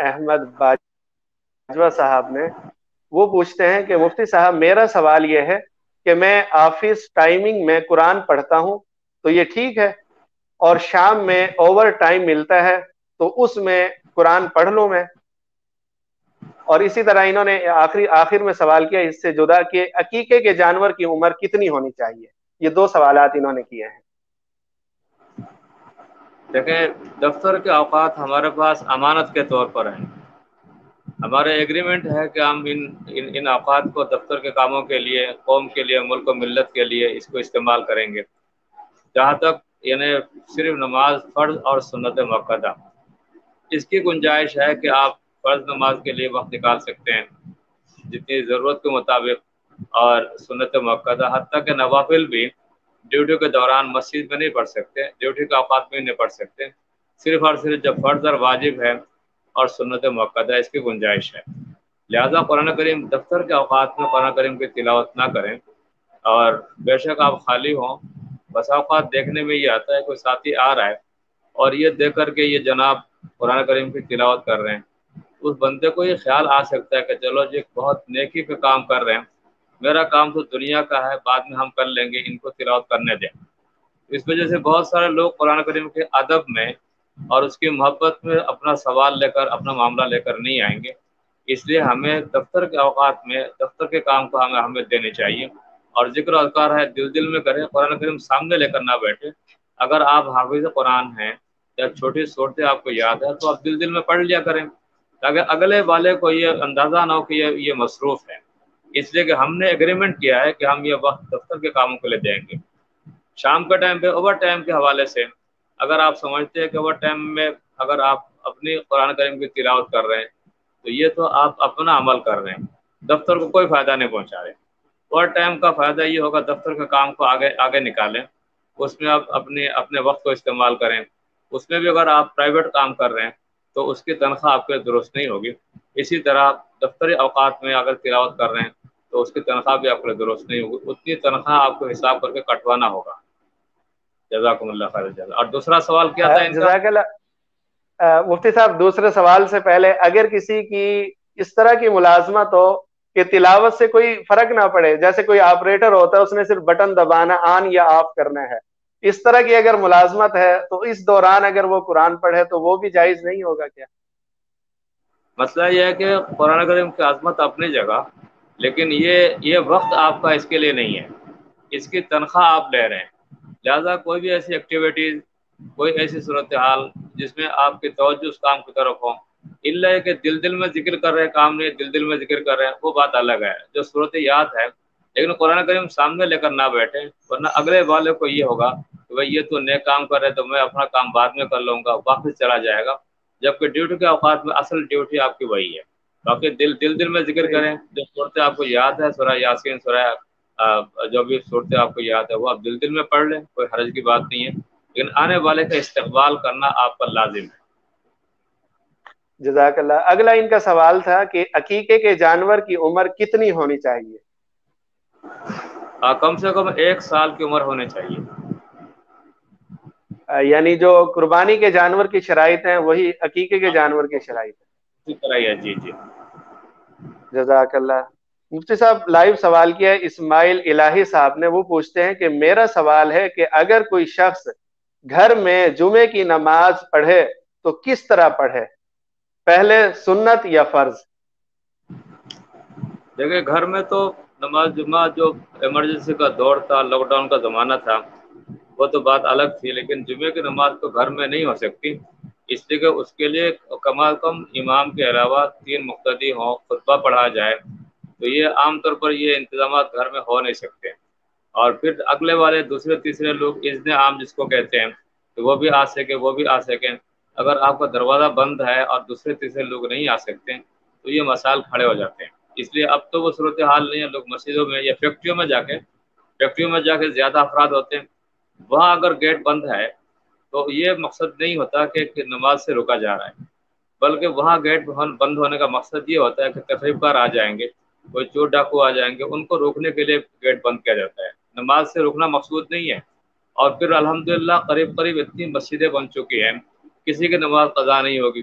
احمد باجوا صاحب نے، وہ پوچھتے ہیں کہ مفتی صاحب میرا سوال یہ ہے کہ میں آفس ٹائمنگ میں قرآن پڑھتا ہوں تو یہ ٹھیک ہے، اور شام میں اوور ٹائم ملتا ہے تو اس میں قرآن پڑھ لوں میں؟ اور اسی طرح انہوں نے آخر میں سوال کیا اس سے جدا کہ عقیقے کے جانور کی عمر کتنی ہونی چاہیے؟ یہ دو سوالات انہوں نے کیے ہیں۔ دیکھیں، دفتر کے اوقات ہمارے پاس امانت کے طور پر ہیں۔ ہمارا ایگریمنٹ ہے کہ ہم ان اوقات کو دفتر کے کاموں کے لیے، قوم کے لیے، ملک و ملت کے لیے اس کو استعمال کریں گے۔ جہاں تک یعنی صرف نماز فرض اور سنت مؤکدہ، اس کی گنجائش ہے کہ آپ فرض نماز کے لیے وقت نکال سکتے ہیں جتنی ضرورت کے مطابق، اور سنت مؤکدہ حتیٰ کہ نوافل بھی ڈیوٹی کے دوران مسجد میں نہیں پڑھ سکتے، ڈیوٹی کے اوقات میں نہیں پڑھ سکتے، صرف اور صرف جب فرض اور واجب ہے اور سنت مؤکدہ اس کی گنجائش ہے۔ لہذا قرآن کریم دفتر کے اوقات میں قرآن کریم کی تلاوت نہ کریں، اور بے شک آپ خالی ہوں، بس اوقات دیکھنے میں یہ آتا ہے کوئی ساتھی آ رہا ہے اور یہ دیکھ کر کے یہ جناب قرآن کریم کی تلاوت کر رہے ہیں، اس بندے کو یہ خیال آ سکتا ہے کہ چلو جی بہت نیکی پہ کام کر رہے ہیں، میرا کام تو دنیا کا ہے، بعد میں ہم کر لیں گے، ان کو تلاوت کرنے دیں۔ اس وجہ سے بہت سارے لوگ قرآن کریم کے ادب میں اور اس کی محبت میں اپنا سوال لے کر، اپنا معاملہ لے کر نہیں آئیں گے۔ اس لیے ہمیں دفتر کے اوقات میں دفتر کے کام کو ہمیں دینے چاہیے، اور ذکر و اذکار ہے دل میں کریں، قرآن کریم سامنے لے کر نہ بیٹھے۔ اگر آپ حافظ قرآن ہیں یا چھوٹی صورتیں آپ کو یاد ہے تو آپ دل میں پڑھ لیا کریں، تاکہ اگلے والے کو یہ اندازہ نہ ہو کہ یہ مصروف ہے۔ اس لیے کہ ہم نے ایگریمنٹ کیا ہے کہ ہم یہ وقت دفتر کے کاموں کے لیے دیں گے۔ شام کے ٹائم پہ اوور ٹائم کے حوالے سے اگر آپ سمجھتے ہیں کہ اوور ٹائم میں اگر آپ اپنی قرآن کریم کی تلاوت کر رہے ہیں تو یہ تو آپ اپنا عمل کر رہے ہیں، دفتر کو کوئی فائدہ نہیں پہنچا رہے۔ اوور ٹائم کا فائدہ یہ ہوگا دفتر کے کام کو آگے نکالیں، اس میں آپ اپنے وقت کو استعمال کریں۔ اس میں بھی اگر آپ پرائیویٹ کام کر رہے ہیں تو اس کی تنخواہ آپ کے درست نہیں ہوگی۔ اسی طرح دفتری اوقات میں اگر تلاوت کر رہے ہیں تو اس کی تنخواہ بھی آپ کے درست نہیں ہوگی، اتنی تنخواہ آپ کو حساب کر کے کٹوانا ہوگا۔ جزاکم اللہ خیر الجزا۔ اور دوسرا سوال کیا تھا ان کا؟ جزاک اللہ۔ مفتی صاحب دوسرے سوال سے پہلے، اگر کسی کی اس طرح کی ملازمت ہو کہ تلاوت سے کوئی فرق نہ پڑے، جیسے کوئی آپریٹر ہوتا ہے اس نے صرف بٹن دبانا، آن یا آف کرنا ہے، اس طرح کی اگر ملازمت ہے تو اس دوران اگر وہ قرآن پڑھے تو وہ بھی جائز نہیں ہوگا کیا؟ مسئلہ یہ ہے کہ قرآن کریم کی عظمت اپنی جگہ، لیکن یہ وقت آپ کا اس کے لیے نہیں ہے، اس کی تنخواہ آپ لے رہے ہیں۔ لہذا کوئی بھی ایسی ایکٹیویٹیز، کوئی ایسی صورتحال جس میں آپ کی توجہ اس کام کی طرف ہو، الا کہ دل میں ذکر کر رہے کام نہیں، دل میں ذکر کر رہے ہیں، وہ بات الگ ہے جو صورت یاد ہے، لیکن قرآن کریم سامنے لے کر نہ بیٹھے، ورنہ اگلے والے کو یہ ہوگا کہ بھائی یہ تو نیک کام کر رہے تو میں اپنا کام بعد میں کر لوں گا، واپس چلا جائے گا، جبکہ ڈیوٹی کے اوقات میں اصل ڈیوٹی آپ کی وہی ہے۔ باقی دل میں ذکر کریں، جو صورتیں آپ کو یاد ہے، سورہ یاسین، سورہ جو بھی صورتیں آپ کو یاد ہے وہ آپ دل میں پڑھ لیں، کوئی حرج کی بات نہیں ہے، لیکن آنے والے کا استقبال کرنا آپ پر لازم ہے۔ جزاک اللہ۔ اگلا ان کا سوال تھا کہ عقیقے کے جانور کی عمر کتنی ہونی چاہیے؟ کم سے کم 1 سال کی عمر ہونے چاہیے۔ یعنی جو قربانی کے جانور کی شرائط ہیں وہی عقیقے کے جانور کی شرائط ہیں۔ اسی طرح ہی ہے، جی جی۔ جزاک اللہ۔ مفتی صاحب لائیو سوال کیا ہے اسماعیل الہی صاحب نے، وہ پوچھتے ہیں کہ میرا سوال ہے کہ اگر کوئی شخص گھر میں جمعے کی نماز پڑھے تو کس طرح پڑھے، پہلے سنت یا فرض؟ دیکھیں گھر میں تو نماز جمعہ جو ایمرجنسی کا دور تھا، لاک ڈاؤن کا زمانہ تھا، وہ تو بات الگ تھی، لیکن جمعے کی نماز تو گھر میں نہیں ہو سکتی، اس لیے کہ اس کے لیے کم از کم امام کے علاوہ 3 مقتدی ہوں، خطبہ پڑھا جائے، تو یہ عام طور پر یہ انتظامات گھر میں ہو نہیں سکتے۔ اور پھر اگلے والے دوسرے تیسرے لوگ اذن عام جس کو کہتے ہیں کہ وہ بھی آ سکیں، اگر آپ کا دروازہ بند ہے اور دوسرے تیسرے لوگ نہیں آ سکتے تو یہ مسائل کھڑے ہو جاتے ہیں۔ اس لیے اب تو وہ صورتحال نہیں ہے، لوگ مسجدوں میں یا فیکٹریوں میں جا کے زیادہ افراد ہوتے ہیں، وہاں اگر گیٹ بند ہے تو یہ مقصد نہیں ہوتا کہ نماز سے روکا جا رہا ہے، بلکہ وہاں گیٹ بند ہونے کا مقصد یہ ہوتا ہے کہ تقریب کار آ جائیں گے، کوئی چور ڈاکو آ جائیں گے، ان کو روکنے کے لیے گیٹ بند کیا جاتا ہے، نماز سے روکنا مقصود نہیں ہے۔ اور پھر الحمدللہ قریب اتنی مسجدیں بن چکی ہیں، کسی کی نماز قضا نہیں ہوگی،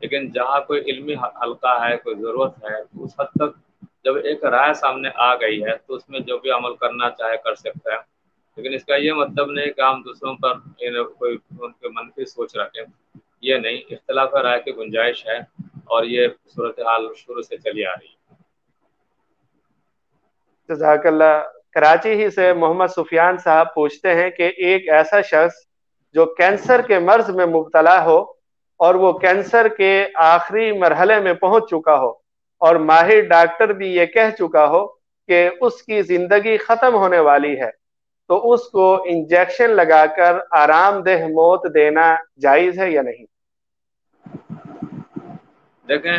لیکن جہاں کوئی علمی حلقہ ہے، کوئی ضرورت ہے، تو اس حد تک جب ایک رائے سامنے آ گئی ہے تو اس میں جو بھی عمل کرنا چاہے کر سکتا ہے، لیکن اس کا یہ مطلب نہیں کہ ہم دوسروں پر کوئی ان کے منفی سوچ رکھیں، یہ نہیں، اختلاف رائے کی گنجائش ہے اور یہ صورتحال شروع سے چلی آ رہی ہے۔ جزاک اللہ۔ کراچی ہی سے محمد سفیان صاحب پوچھتے ہیں کہ ایک ایسا شخص جو کینسر کے مرض میں مبتلا ہو اور وہ کینسر کے آخری مرحلے میں پہنچ چکا ہو اور ماہر ڈاکٹر بھی یہ کہہ چکا ہو کہ اس کی زندگی ختم ہونے والی ہے، تو اس کو انجیکشن لگا کر آرام دہ موت دینا جائز ہے یا نہیں؟ دیکھیں،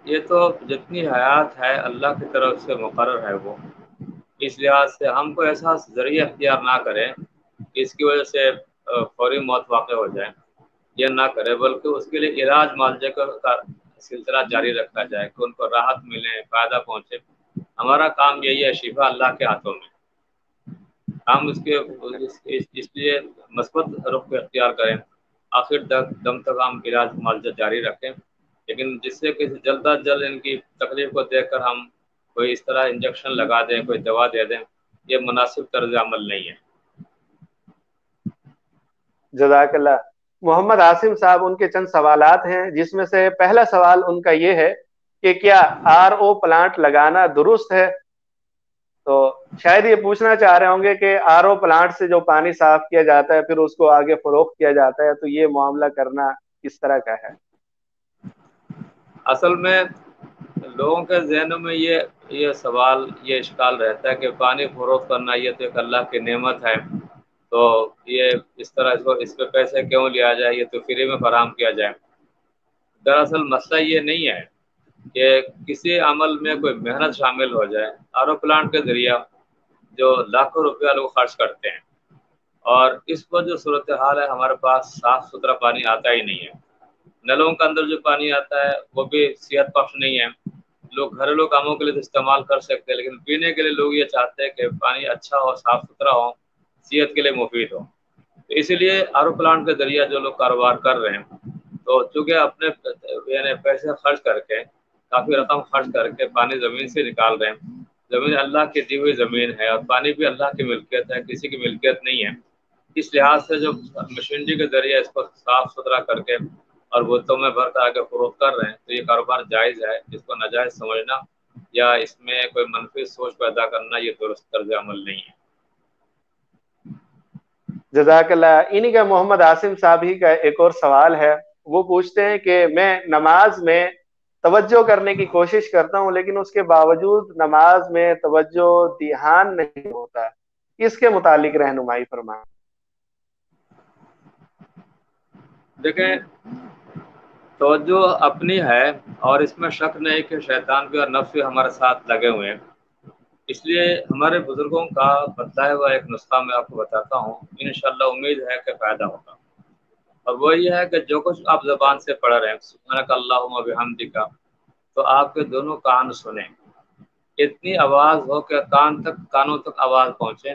یہ تو جتنی حیات ہے اللہ کی طرف سے مقرر ہے، وہ اس لحاظ سے ہم کو ایسا ذریعہ اختیار نہ کریں کہ اس کی وجہ سے فوری موت واقع ہو جائے، یہ نہ کرے، بلکہ اس کے لیے علاج معالجے کا سلسلہ جاری رکھا جائے کہ ان کو راحت ملے، فائدہ پہنچے۔ ہمارا کام یہی ہے، شفا اللہ کے ہاتھوں میں، ہم اس لیے مثبت رخ اختیار کریں، آخر دم تک ہم علاج معالجہ جاری رکھیں، لیکن جس سے کہ جلد از جلد ان کی تکلیف کو دیکھ کر ہم کوئی اس طرح انجیکشن لگا دیں، کوئی دوا دے دیں، یہ مناسب طرز عمل نہیں ہے۔ جزاک اللہ۔ محمد عاصم صاحب، ان کے چند سوالات ہیں، جس میں سے پہلا سوال ان کا یہ ہے کہ کیا آر او پلانٹ لگانا درست ہے؟ تو شاید یہ پوچھنا چاہ رہے ہوں گے کہ آر او پلانٹ سے جو پانی صاف کیا جاتا ہے پھر اس کو آگے فروخت کیا جاتا ہے، تو یہ معاملہ کرنا کس طرح کا ہے؟ اصل میں لوگوں کے ذہنوں میں یہ سوال، یہ اشکال رہتا ہے کہ پانی فروخت کرنا یہ تو ایک اللہ کی نعمت ہے، تو یہ اس طرح اس پہ پیسے کیوں لیا جائے، یہ تو فری میں فراہم کیا جائے۔ دراصل مسئلہ یہ نہیں ہے کہ کسی عمل میں کوئی محنت شامل ہو جائے۔ آر او پلانٹ کے ذریعہ جو لاکھوں روپیہ لوگ خرچ کرتے ہیں، اور اس پر جو صورتحال ہے، ہمارے پاس صاف ستھرا پانی آتا ہی نہیں ہے، نلوں کے اندر جو پانی آتا ہے وہ بھی صحت بخش نہیں ہے، لوگ گھریلو کاموں کے لیے تو استعمال کر سکتے ہیں، لیکن پینے کے لیے لوگ یہ چاہتے ہیں کہ پانی اچھا ہو، صاف ستھرا ہو، صحت کے لیے مفید ہو۔ تو اسی لیے آر او پلانٹ کے ذریعہ جو لوگ کاروبار کر رہے ہیں، تو چونکہ اپنے یعنی پیسے خرچ کر کے، کافی رقم خرچ کر کے پانی زمین سے نکال رہے ہیں، زمین اللہ کی دی ہوئی زمین ہے اور پانی بھی اللہ کی ملکیت ہے، کسی کی ملکیت نہیں ہے، اس لحاظ سے جو مشینری کے ذریعے اس کو صاف ستھرا کر کے اور بوتلوں میں بھر کر آگے فروخت کر رہے ہیں، تو یہ کاروبار جائز ہے۔ اس کو ناجائز سمجھنا یا اس میں کوئی منفی سوچ پیدا کرنا یہ درست طرز عمل نہیں ہے۔ جزاک اللہ۔ انہی کا محمد عاصم صاحب ہی کا ایک اور سوال ہے، وہ پوچھتے ہیں کہ میں نماز میں توجہ کرنے کی کوشش کرتا ہوں لیکن اس کے باوجود نماز میں توجہ دھیان نہیں ہوتا، اس کے متعلق رہنمائی فرمائیں۔ دیکھیں، توجہ اپنی ہے اور اس میں شک نہیں کہ شیطان بھی اور نفس بھی ہمارے ساتھ لگے ہوئے ہیں، اس لیے ہمارے بزرگوں کا بتایا ہوا ایک نسخہ میں آپ کو بتاتا ہوں، انشاءاللہ امید ہے کہ فائدہ ہوگا، اور وہ یہ ہے کہ جو کچھ آپ زبان سے پڑھ رہے ہیں، سبحانک اللہم و بحمدک، تو آپ کے دونوں کان سنیں، اتنی آواز ہو کہ کانوں تک آواز پہنچے،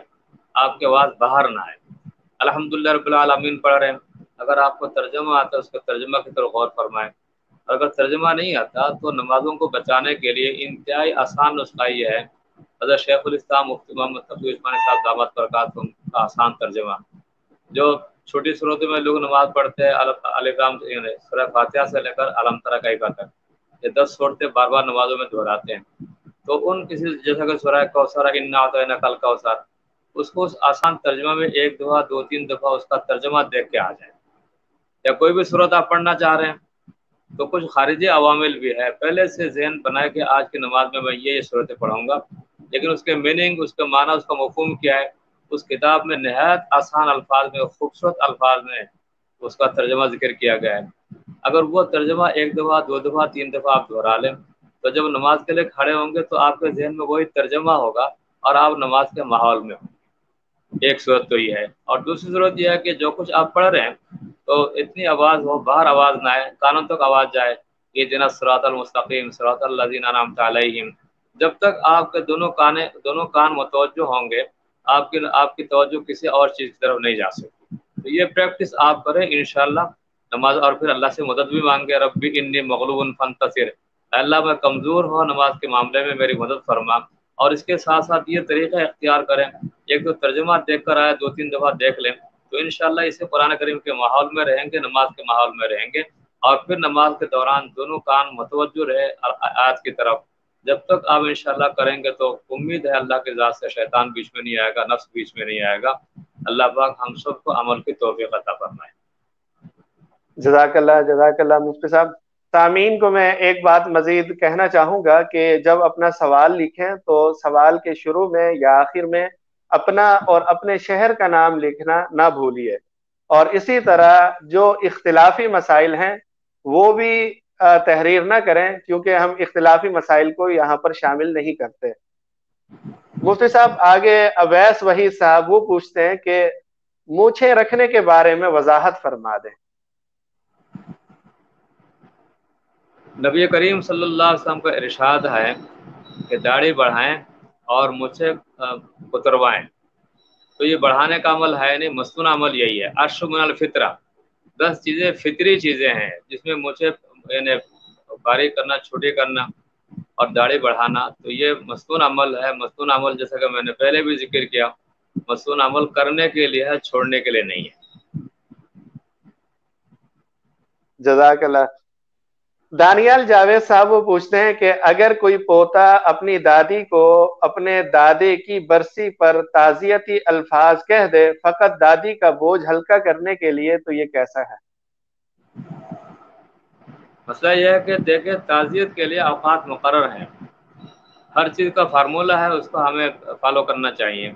آپ کی آواز باہر نہ آئے۔ الحمدللہ رب العالمین پڑھ رہے ہیں، اگر آپ کو ترجمہ آتا ہے اس کے ترجمہ کی طرف غور فرمائیں، اور اگر ترجمہ نہیں آتا تو نمازوں کو بچانے کے لیے انتہائی آسان نسخہ یہ ہے، حضرت شیخ الاسلام مفتی محمد تقی عثمانی صاحب دامت برکاتہم کا آسان ترجمہ، جو چھوٹی صورتوں میں لوگ نماز پڑھتے ہیں، الف لام سورہ فاتحہ سے لے کر علم تری کیفیہ تک، یہ 10 صورتیں بار بار نمازوں میں دہراتے ہیں، تو ان کسی جیسا کہ سورہ کوثر، انا اعطیناک الکوثر، اس کو اس آسان ترجمہ میں ایک دفعہ 2-3 دفعہ اس کا ترجمہ دیکھ کے آ جائے، یا کوئی بھی صورت آپ پڑھنا چاہ رہے ہیں تو کچھ خارجی عوامل بھی ہے، پہلے سے ذہن بنائے کہ آج کی نماز میں یہ صورتیں پڑھوں گا، لیکن اس کے میننگ، اس کا معنی، اس کا مفہوم کیا ہے، اس کتاب میں نہایت آسان الفاظ میں، خوبصورت الفاظ میں اس کا ترجمہ ذکر کیا گیا ہے۔ اگر وہ ترجمہ 1 دفعہ 2 دفعہ 3 دفعہ آپ دہرا لیں تو جب نماز کے لیے کھڑے ہوں گے تو آپ کے ذہن میں وہی ترجمہ ہوگا اور آپ نماز کے ماحول میں ہوں گے۔ ایک صورت تو یہ ہے، اور دوسری صورت یہ ہے کہ جو کچھ آپ پڑھ رہے ہیں تو اتنی آواز ہو، باہر آواز نہ آئے، کانوں تک آواز جائے، اہدنا الصراط المستقیم صراط الذین انعمت علیہم، جب تک آپ کے دونوں کان متوجہ ہوں گے، آپ کی توجہ کسی اور چیز کی طرف نہیں جا سکتی۔ تو یہ پریکٹس آپ کریں، انشاءاللہ نماز، اور پھر اللہ سے مدد بھی مانگے، ربی انی مغلوب فانتصر، اللہ میں کمزور ہوں، نماز کے معاملے میں میری مدد فرما۔ اور اس کے ساتھ ساتھ یہ طریقہ اختیار کریں، ایک تو ترجمہ دیکھ کر آئے 2-3 دفعہ دیکھ لیں تو انشاءاللہ اسے قرآن کریم کے ماحول میں رہیں گے، نماز کے ماحول میں رہیں گے، اور پھر نماز کے دوران دونوں کان متوجہ رہے آیات کی طرف۔ جب تک آپ انشاءاللہ کریں گے تو امید ہے اللہ کے ذات سے شیطان بیچ میں نہیں آئے گا، نفس بیچ میں نہیں آئے گا۔ اللہ پاک ہم سب کو عمل کی توفیق عطا فرمائے۔ جزاک اللہ مفتی صاحب۔ سامعین کو میں ایک بات مزید کہنا چاہوں گا کہ جب اپنا سوال لکھیں تو سوال کے شروع میں یا آخر میں اپنا اور اپنے شہر کا نام لکھنا نہ بھولیے، اور اسی طرح جو اختلافی مسائل ہیں وہ بھی تحریر نہ کریں، کیونکہ ہم اختلافی مسائل کو یہاں پر شامل نہیں کرتے۔ مفتی صاحب آگے اویس وحید صاحب وہ پوچھتے ہیں کہ مونچھیں رکھنے کے بارے میں وضاحت فرما دیں۔ نبی کریم صلی اللہ علیہ وسلم کا ارشاد ہے کہ داڑھی بڑھائیں اور مجھے کتروائیں، تو یہ بڑھانے کا عمل ہے نہیں، مصنوع عمل یہی ہے۔ عرش من الفطرہ، 10 چیزیں فطری چیزیں ہیں جس میں مجھے یعنی باریک کرنا، چھوٹی کرنا اور داڑھی بڑھانا، تو یہ مصنوع عمل ہے۔ مصنوع عمل جیسا کہ میں نے پہلے بھی ذکر کیا، مصنوع عمل کرنے کے لیے ہے، چھوڑنے کے لیے نہیں ہے۔ جزاک اللہ۔ دانیال جاوید صاحب وہ پوچھتے ہیں کہ اگر کوئی پوتا اپنی دادی کو اپنے دادے کی برسی پر تعزیتی الفاظ کہہ دے فقط دادی کا بوجھ ہلکا کرنے کے لیے، تو یہ کیسا ہے؟ مسئلہ یہ ہے کہ دیکھیں تعزیت کے لیے اوقات مقرر ہیں، ہر چیز کا فارمولہ ہے، اس کو ہمیں فالو کرنا چاہیے۔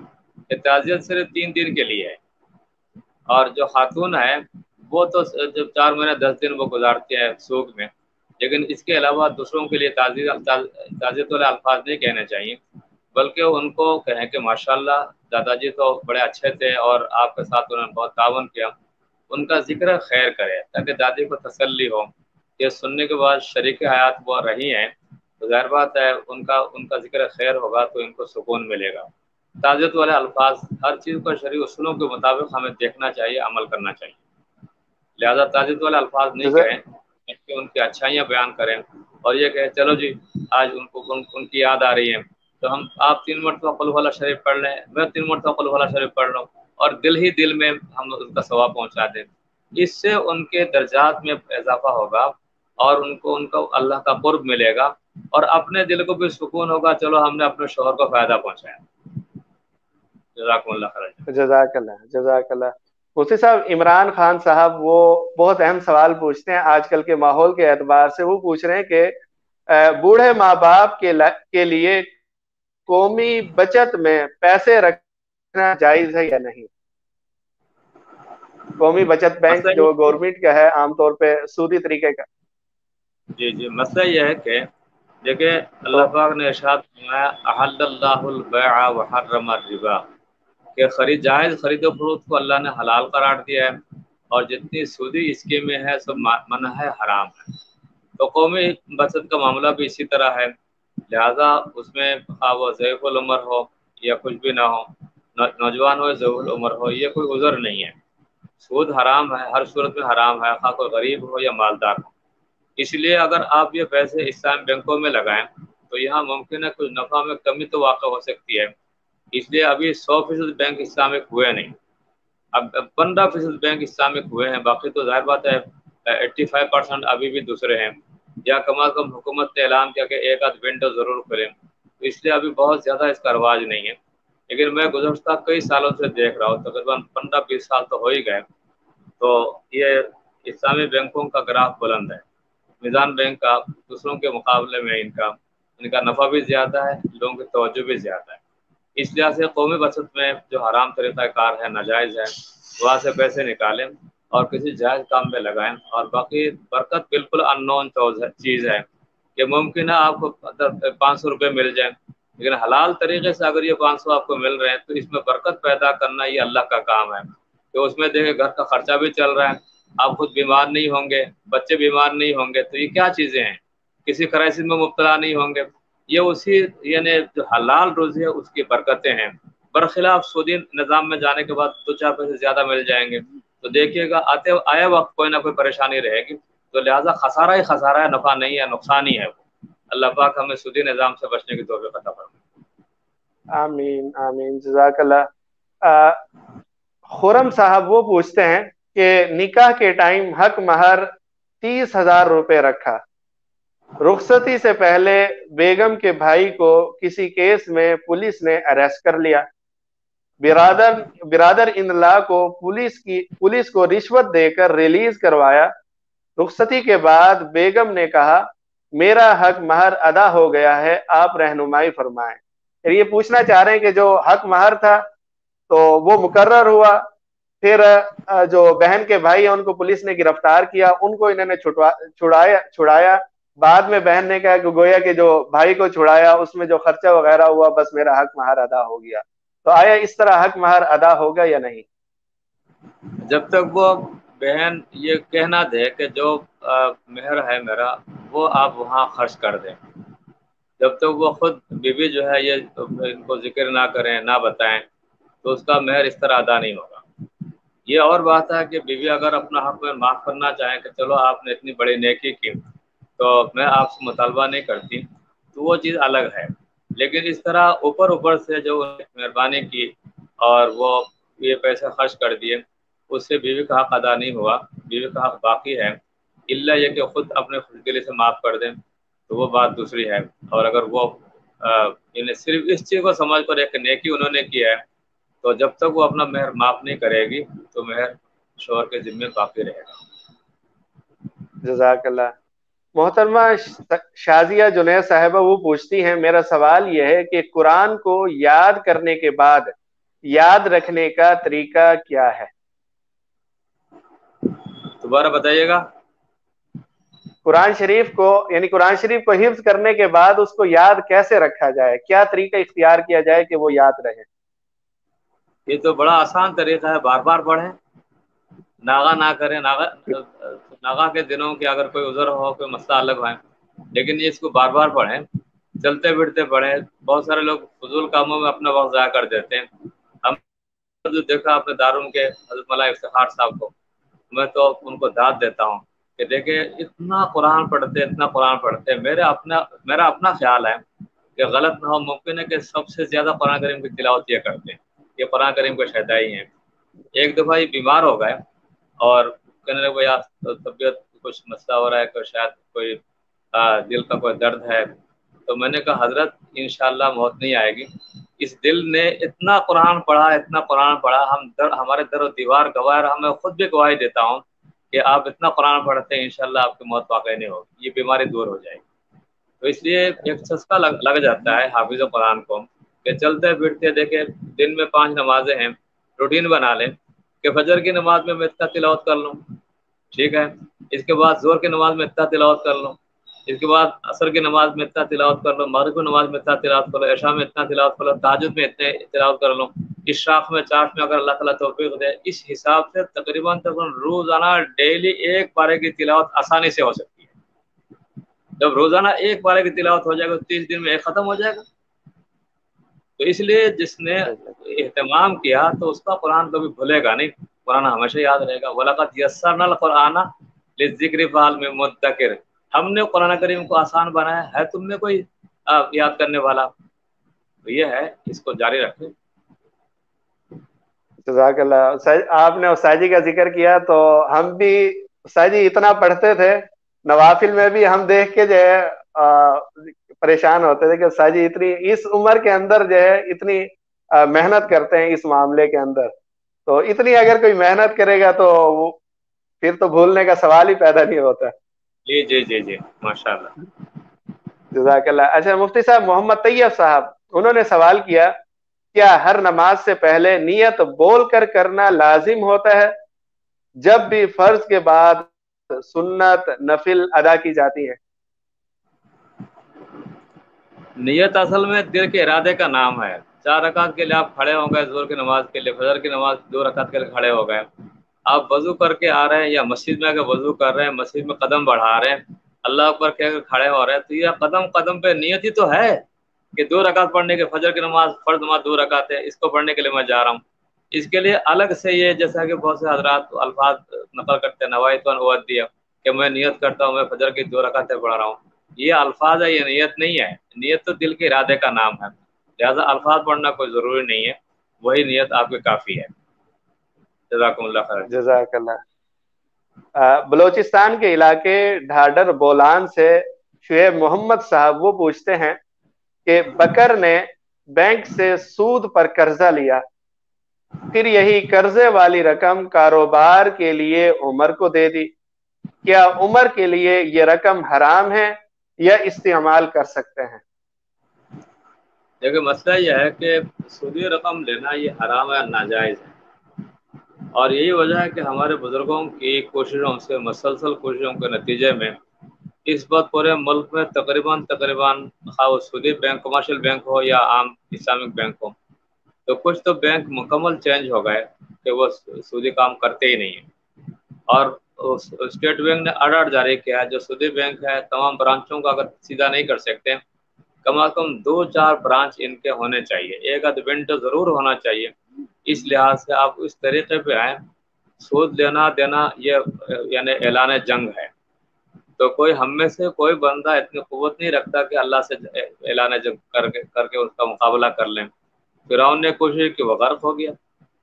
کہ تعزیت صرف 3 دن کے لیے ہے، اور جو خاتون ہے وہ تو جب 4 مہینے 10 دن وہ گزارتی ہے سوگ میں، لیکن اس کے علاوہ دوسروں کے لیے تعزیت والے الفاظ نہیں کہنے چاہیے، بلکہ ان کو کہیں کہ ماشاءاللہ دادا جی تو بڑے اچھے تھے اور آپ کے ساتھ انہوں نے بہت تعاون کیا، ان کا ذکر خیر کرے تاکہ دادی کو تسلی ہو۔ یہ سننے کے بعد شریک حیات وہ رہی ہیں تو ظاہر بات ہے ان کا ذکر خیر ہوگا تو ان کو سکون ملے گا۔ تعزیت والے الفاظ ہر چیز کو شرعی اصولوں کے مطابق ہمیں دیکھنا چاہیے، عمل کرنا چاہیے، لہذا تعزیت والے الفاظ نہیں کہیں، کہ ان کی اچھائیاں بیان کریں اور یہ کہیں چلو جی آج ان کی یاد آ رہی ہے تو آپ 3 مرتبہ قل هو شریف پڑھ لیں، میں 3 مرتبہ قل هو شریف پڑھ لوں، اور دل ہی دل میں ہم ان کا ثواب پہنچا دیں، اس سے ان کے درجات میں اضافہ ہوگا اور ان کو اللہ کا قرب ملے گا، اور اپنے دل کو بھی سکون ہوگا، چلو ہم نے اپنے شوہر کو فائدہ پہنچایا۔ جزاکم اللہ خیر۔ جزاک اللہ۔ مفتی صاحب عمران خان صاحب وہ بہت اہم سوال پوچھتے ہیں آج کل کے ماحول کے اعتبار سے۔ وہ پوچھ رہے ہیں کہ بوڑھے ماں باپ کے لیے قومی بچت میں پیسے رکھنا جائز ہے یا نہیں؟ قومی بچت بینک جو گورنمنٹ کا ہے عام طور پہ سودی طریقے کا۔ جی مسئلہ یہ ہے کہ دیکھیں اللہ پاک نے ارشاد فرمایا احل اللہ البیع وحرم الربا، کہ جائز خرید و فروخت کو اللہ نے حلال قرار دیا ہے، اور جتنی سودی اسکیمیں ہیں سب منع ہے، حرام ہے۔ تو قومی بچت کا معاملہ بھی اسی طرح ہے، لہذا اس میں وہ ضعیف العمر ہو یا کچھ بھی نہ ہو، نوجوان ہو یا ضعیف العمر ہو، یہ کوئی عذر نہیں ہے۔ سود حرام ہے، ہر صورت میں حرام ہے، خواہ کوئی غریب ہو یا مالدار ہو۔ اس لیے اگر آپ یہ پیسے اسلامی بینکوں میں لگائیں تو یہاں ممکن ہے کچھ نفع میں کمی تو واقع ہو سکتی ہے، اس لیے ابھی 100% بینک اسلامک ہوئے نہیں، اب 15% بینک اسلامک ہوئے ہیں، باقی تو ظاہر بات ہے 85% ابھی بھی دوسرے ہیں، یا کم از کم حکومت نے اعلان کیا کہ ایک آدھ ونڈو ضرور کھلیں، تو اس لیے ابھی بہت زیادہ اس کا رواج نہیں ہے۔ لیکن میں گزشتہ کئی سالوں سے دیکھ رہا ہوں، تقریباً 15-20 سال تو ہو ہی گئے، تو یہ اسلامی بینکوں کا گراف بلند ہے، میزان بینک کا دوسروں کے مقابلے میں ان کا نفع بھی زیادہ ہے، لوگوں کی توجہ بھی زیادہ ہے۔ اس لحاظ سے قومی بچت میں جو حرام طریقہ کار ہے، ناجائز ہے، وہاں سے پیسے نکالیں اور کسی جائز کام میں لگائیں، اور باقی برکت بالکل ان نون چیز ہے کہ ممکن ہے آپ کو 500 روپے مل جائیں، لیکن حلال طریقے سے اگر یہ 500 آپ کو مل رہے ہیں تو اس میں برکت پیدا کرنا یہ اللہ کا کام ہے، کہ اس میں دیکھیں گھر کا خرچہ بھی چل رہا ہے، آپ خود بیمار نہیں ہوں گے، بچے بیمار نہیں ہوں گے، تو یہ کیا چیزیں ہیں، کسی کرائسس میں مبتلا نہیں ہوں گے، یہ اسی یعنی جو حلال روزی ہے اس کی برکتیں ہیں، برخلاف سودی نظام میں جانے کے بعد 2-4 پیسے زیادہ مل جائیں گے، تو دیکھیے گا آئے وقت کوئی نہ کوئی پریشانی رہے گی. تو لہٰذا خسارہ ہی خسارہ ہے، نفع نہیں ہے، نقصان ہی ہے وہ. اللہ پاک ہمیں سودی نظام سے بچنے کی توفیق عطا فرمائے. آمین آمین، جزاک اللہ. خرم صاحب وہ پوچھتے ہیں کہ نکاح کے ٹائم حق مہر 30,000 روپے رکھا، رخصتی سے پہلے بیگم کے بھائی کو کسی کیس میں پولیس نے اریسٹ کر لیا. برادر ان لا کو پولیس کو رشوت دے کر ریلیز کروایا. رخصتی کے بعد بیگم نے کہا میرا حق مہر ادا ہو گیا ہے، آپ رہنمائی فرمائیں. یہ پوچھنا چاہ رہے ہیں کہ جو حق مہر تھا تو وہ مقرر ہوا، پھر جو بہن کے بھائی ہیں ان کو پولیس نے گرفتار کیا، ان کو انہوں نے چھڑایا. بعد میں بہن نے کہا کہ گویا کہ جو بھائی کو چھڑایا اس میں جو خرچہ وغیرہ ہوا بس میرا حق مہر ادا ہو گیا. تو آیا اس طرح حق مہر ادا ہوگا یا نہیں؟ جب تک وہ بہن یہ کہنا دے کہ جو مہر ہے میرا وہ آپ وہاں خرچ کر دیں، جب تک وہ خود بیوی جو ہے یہ ان کو ذکر نہ کریں، نہ بتائیں، تو اس کا مہر اس طرح ادا نہیں ہوگا. یہ اور بات ہے کہ بیوی اگر اپنا حق میں معاف کرنا چاہیں کہ چلو آپ نے اتنی بڑی نیکی کی تو میں آپ سے مطالبہ نہیں کرتی، تو وہ چیز الگ ہے. لیکن اس طرح اوپر سے جو مہربانی کی اور وہ یہ پیسے خرچ کر دیے، اس سے بیوی کا حق ادا نہیں ہوا، بیوی کا حق باقی ہے. الا یہ کہ خود اپنے خوش دلی سے معاف کر دیں تو وہ بات دوسری ہے. اور اگر وہ صرف اس چیز کو سمجھ کر ایک نیکی انہوں نے کی ہے تو جب تک وہ اپنا مہر معاف نہیں کرے گی تو مہر شوہر کے ذمے باقی رہے گا. جزاک اللہ. محترمہ شازیہ جنید صاحبہ وہ پوچھتی ہیں میرا سوال یہ ہے کہ قرآن کو یاد کرنے کے بعد یاد رکھنے کا طریقہ کیا ہے؟ دوبارہ بتائیے گا. قرآن شریف کو حفظ کرنے کے بعد اس کو یاد کیسے رکھا جائے، کیا طریقہ اختیار کیا جائے کہ وہ یاد رہے؟ یہ تو بڑا آسان طریقہ ہے، بار بار پڑھیں، ناغا نہ کریں. ناغا کے دنوں کے اگر کوئی عذر ہو، کوئی مسئلہ الگ ہے، لیکن یہ اس کو بار بار پڑھیں، چلتے پھرتے پڑھیں. بہت سارے لوگ فضول کاموں میں اپنا وقت ضائع کر دیتے ہیں. ہم جو دیکھا اپنے دارالعلوم کے حضرت مولانا افتخار صاحب کو، میں تو ان کو داد دیتا ہوں کہ دیکھیں اتنا قرآن پڑھتے. میرا اپنا خیال ہے کہ غلط نہ ہو، ممکن ہے کہ سب سے زیادہ قرآن کریم کی تلاوت یہ کرتے ہیں، یہ قرآن کریم کے شہدائی ہیں. ایک دفعہ یہ بیمار ہو گئے اور کہنے لگے یار طبیعت کچھ مسئلہ ہو رہا ہے، کہ شاید کوئی دل کا کوئی درد ہے. تو میں نے کہا حضرت انشاءاللہ موت نہیں آئے گی. اس دل نے اتنا قرآن پڑھا، ہمارے در و دیوار گواہ، ہمیں خود بھی گواہی دیتا ہوں کہ آپ اتنا قرآن پڑھتے ہیں انشاءاللہ آپ کی موت واقع نہیں ہوگی، یہ بیماری دور ہو جائے گی. تو اس لیے ایک چسکا لگ جاتا ہے حافظ قرآن کو کہ چلتے پھرتے دیکھیں دن میں 5 نمازیں ہیں، روٹین بنا لیں کہ فجر کی نماز میں اتنا تلاوت کر لوں، ٹھیک ہے، اس کے بعد ظہر کی نماز میں اتنا تلاوت کر لوں، اس کے بعد عصر کی نماز میں اتنا تلاوت کر لوں، مغرب کی نماز میں اتنا تلاوت کر لوں، عشاء میں اتنا تلاوت کر لوں، تہجد میں اتنے تلاوت کر لوں، اشراق میں چاش میں اگر اللہ تعالیٰ توفیق دے. اس حساب سے تقریباً روزانہ ڈیلی ایک پارے کی تلاوت آسانی سے ہو سکتی ہے. جب روزانہ ایک پارے کی تلاوت ہو جائے گا 30 دن میں ایک ختم ہو جائے گا. تو اس لیے جس نے اہتمام کیا تو اس کا قرآن کبھی بھولے گا نہیں، قرآن ہمیشہ یاد رہے گا. وَلَقَدْ يَسَّرْنَا الْقُرْآنَ لِلذِّكْرِ فَهَلْ مِن مُدَّكِرٍ. ہم نے قرآن کریم کو آسان بنایا ہے، تم نے کوئی یاد کرنے والا؟ تو یہ ہے، اس کو جاری رکھیں. جزاک اللہ. آپ نے استاد جی کا ذکر کیا تو ہم بھی استاد جی اتنا پڑھتے تھے، نوافل میں بھی ہم دیکھ کے جو ہے پریشان ہوتے تھے کہ استاد جی اتنی اس عمر کے اندر جو ہے اتنی محنت کرتے ہیں اس معاملے کے اندر. تو اتنی اگر کوئی محنت کرے گا تو پھر تو بھولنے کا سوال ہی پیدا نہیں ہوتا. جی جی جی جی ماشاء اللہ. جزاک اللہ. اچھا مفتی صاحب محمد طیب صاحب انہوں نے سوال کیا کیا ہر نماز سے پہلے نیت بول کر کرنا لازم ہوتا ہے جب بھی فرض کے بعد سنت نفل ادا کی جاتی ہے؟ نیت اصل میں دل کے ارادے کا نام ہے. 4 رکعت کے لیے آپ کھڑے ہو گئے، ظہر کی نماز کے لیے، فجر کی نماز 2 رکعت کے لیے کھڑے ہو گئے، آپ وضو کر کے آ رہے ہیں یا مسجد میں آ کے وضو کر رہے ہیں، مسجد میں قدم بڑھا رہے ہیں، اللہ اکبر کہہ کر کھڑے ہو رہے ہیں، تو یہ قدم قدم پہ نیت ہی تو ہے کہ 2 رکعت پڑھنے کے، فجر کی نماز فرض نماز 2 رکعت ہے، اس کو پڑھنے کے لیے میں جا رہا ہوں. اس کے لیے الگ سے یہ جیسا کہ بہت سے حضرات الفاظ نقل کرتے ہیں نوائت دیا کہ میں نیت کرتا ہوں میں فجر کی 2 رکعتیں پڑھ رہا ہوں، یہ الفاظ ہے، یہ نیت نہیں ہے. نیت تو دل کے ارادے کا نام ہے، لہذا الفاظ پڑھنا کوئی ضروری نہیں ہے، وہی نیت آپ کی کافی ہے. جزاکم اللہ خیر. جزاک اللہ. بلوچستان کے علاقے ڈھاڈر بولان سے شعیب محمد صاحب وہ پوچھتے ہیں کہ بکر نے بینک سے سود پر قرضہ لیا، پھر یہی قرضے والی رقم کاروبار کے لیے عمر کو دے دی، کیا عمر کے لیے یہ رقم حرام ہے یا استعمال کر سکتے ہیں؟ دیکھیں مسئلہ یہ ہے کہ سودی رقم لینا یہ حرام ہے، ناجائز ہے، اور یہی وجہ ہے کہ ہمارے بزرگوں کی کوششوں سے، مسلسل کوششوں کے نتیجے میں اس وقت پورے ملک میں تقریباً خواہ سودی بینک، کمرشل بینک ہو یا عام اسلامک بینک ہو، تو کچھ تو بینک مکمل چینج ہو گئے کہ وہ سودی کام کرتے ہی نہیں ہیں. اور اسٹیٹ بینک نے آرڈر جاری کیا ہے جو سودی بینک ہے تمام برانچوں کا اگر سیدھا نہیں کر سکتے، کم از کم 2-4 برانچ ان کے ہونے چاہیے، ایک آدھ بینک ضرور ہونا چاہیے. اس لحاظ سے آپ اس طریقے پہ آئیں. سود لینا دینا یہ یعنی اعلان جنگ ہے، تو کوئی ہم میں سے کوئی بندہ اتنی قوت نہیں رکھتا کہ اللہ سے اعلان جنگ کر کے اس کا مقابلہ کر لیں. فرعون نے کوشش کی، وہ غرق ہو گیا،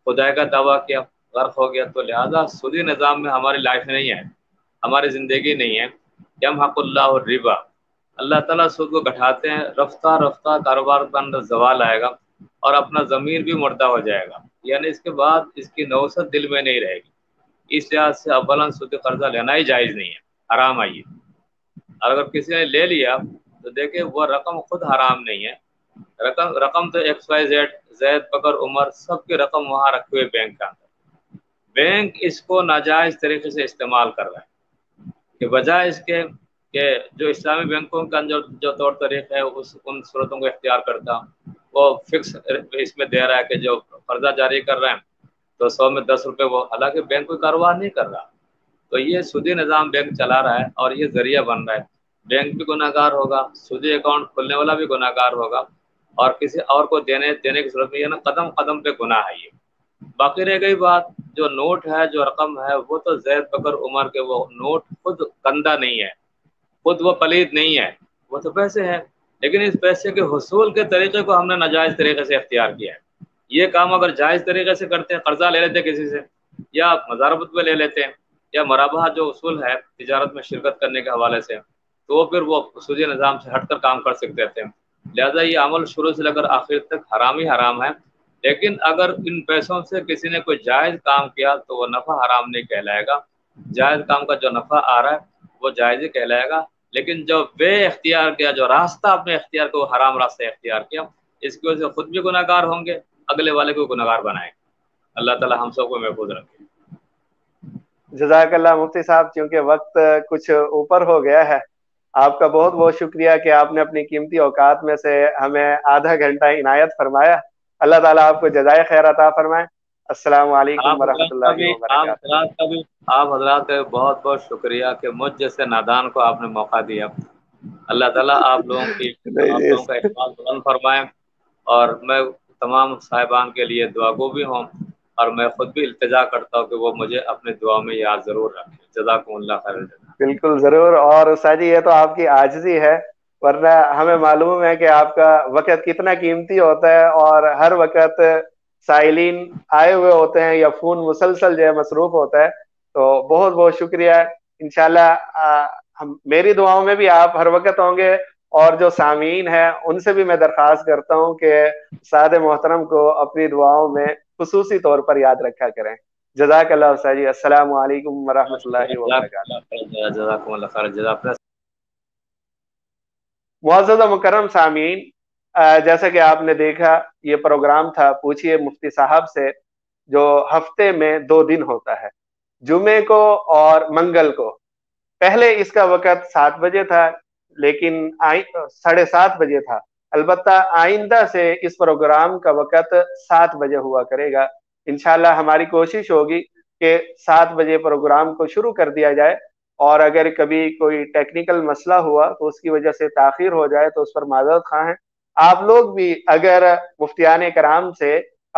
خدا کا دعویٰ کیا، غرق ہو گیا. تو لہذا سودی نظام میں ہماری لائف نہیں ہے، ہماری زندگی نہیں ہے. یمحق اللہ الربا، اللہ تعالیٰ سود کو گھٹاتے ہیں، رفتہ رفتہ کاروبار کے اندر زوال آئے گا اور اپنا ضمیر بھی مردہ ہو جائے گا، یعنی اس کے بعد اس کی نوست دل میں نہیں رہے گی. اس لحاظ سے اولاً سودی قرضہ لینا ہی جائز نہیں ہے، حرام آئیے. اور اگر کسی نے لے لیا تو دیکھیں وہ رقم خود حرام نہیں ہے، رقم تو XYZ زید بکر عمر سب کی رقم وہاں رکھی ہوئی بینک کا اندر، بینک اس کو ناجائز طریقے سے استعمال کر رہا ہے، کہ بجائے اس کے کہ جو اسلامی بینکوں کا جو طور طریقہ ہے ان صورتوں کو اختیار کرتا، وہ فکس اس میں دے رہا ہے کہ جو قرضہ جاری کر رہے ہیں تو 100 میں 10 روپے، وہ حالانکہ بینک کوئی کاروبار نہیں کر رہا. تو یہ سودی نظام بینک چلا رہا ہے اور یہ ذریعہ بن رہا ہے. بینک بھی گناہ گار ہوگا، سودی اکاؤنٹ کھولنے والا بھی گناہ گار ہوگا، اور کسی اور کو دینے کی ضرورت نہیں ہے نا، قدم قدم پہ گناہ ہے یہ. باقی رہ گئی بات جو نوٹ ہے، جو رقم ہے، وہ تو زید بکر عمر کے وہ نوٹ خود گندہ نہیں ہے، خود وہ پلید نہیں ہے، وہ تو پیسے ہیں، لیکن اس پیسے کے حصول کے طریقے کو ہم نے ناجائز طریقے سے اختیار کیا ہے. یہ کام اگر جائز طریقے سے کرتے ہیں، قرضہ لے لیتے کسی سے یا مضاربت پہ لے لیتے ہیں یا مرابحہ جو اصول ہے تجارت میں شرکت کرنے کے حوالے سے، تو پھر وہ سودی نظام سے ہٹ کر کام کر سکتے تھے. لہذا یہ عمل شروع سے لے کر آخر تک حرام ہی حرام ہے. لیکن اگر ان پیسوں سے کسی نے کوئی جائز کام کیا تو وہ نفع حرام نہیں کہلائے گا، جائز کام کا جو نفع آ رہا ہے وہ جائز ہی کہلائے گا. لیکن جو بے اختیار کیا، جو راستہ اپنے اختیار کو حرام راستہ اختیار کیا، اس کی وجہ سے خود بھی گناہ گار ہوں گے، اگلے والے کو گناہ گار بنائیں. اللہ تعالی ہم سب کو محفوظ رکھے. جزاک اللہ مفتی صاحب، چونکہ وقت کچھ اوپر ہو گیا ہے، آپ کا بہت بہت شکریہ کہ آپ نے اپنی قیمتی اوقات میں سے ہمیں آدھا گھنٹہ عنایت فرمایا. اللہ تعالیٰ آپ کو جزائے خیر عطا فرمائے. السلام علیکم ورحمۃ اللہ وبرکاتہ. آپ حضرات کا بہت بہت شکریہ کہ مجھ جیسے نادان کو آپ نے موقع دیا. اللہ تعالیٰ آپ لوگوں کا احسان بلند فرمائے، اور میں تمام صاحبان کے لیے دعا گو بھی ہوں، اور میں خود بھی التجا کرتا ہوں کہ وہ مجھے اپنے دعا میں یاد ضرور رکھیں. جزاکم اللہ خیر. بالکل ضرور. اور ساجی یہ تو آپ کی عاجزی ہے، ورنہ ہمیں معلوم ہے کہ آپ کا وقت کتنا قیمتی ہوتا ہے، اور ہر وقت سائلین آئے ہوئے ہوتے ہیں یا فون مسلسل جو ہے مصروف ہوتا ہے. تو بہت بہت شکریہ. انشاءاللہ میری دعاؤں میں بھی آپ ہر وقت ہوں گے، اور جو سامعین ہیں ان سے بھی میں درخواست کرتا ہوں کہ سعد محترم کو اپنی دعاؤں میں خصوصی طور پر یاد رکھا کریں. جزاک اللہ استاذ جی. السلام علیکم ورحمۃ اللہ وبرکاتہ. جزاکم اللہ خیر. معزز و مکرم سامعین، جیسا کہ آپ نے دیکھا یہ پروگرام تھا پوچھئے مفتی صاحب سے، جو ہفتے میں 2 دن ہوتا ہے، جمعے کو اور منگل کو. پہلے اس کا وقت 7 بجے تھا، لیکن 7:30 بجے تھا. البتہ آئندہ سے اس پروگرام کا وقت 7 بجے ہوا کرے گا. انشاءاللہ ہماری کوشش ہوگی کہ 7 بجے پروگرام کو شروع کر دیا جائے، اور اگر کبھی کوئی ٹیکنیکل مسئلہ ہوا تو اس کی وجہ سے تاخیر ہو جائے تو اس پر معذرت خواہ ہیں. آپ لوگ بھی اگر مفتیان کرام سے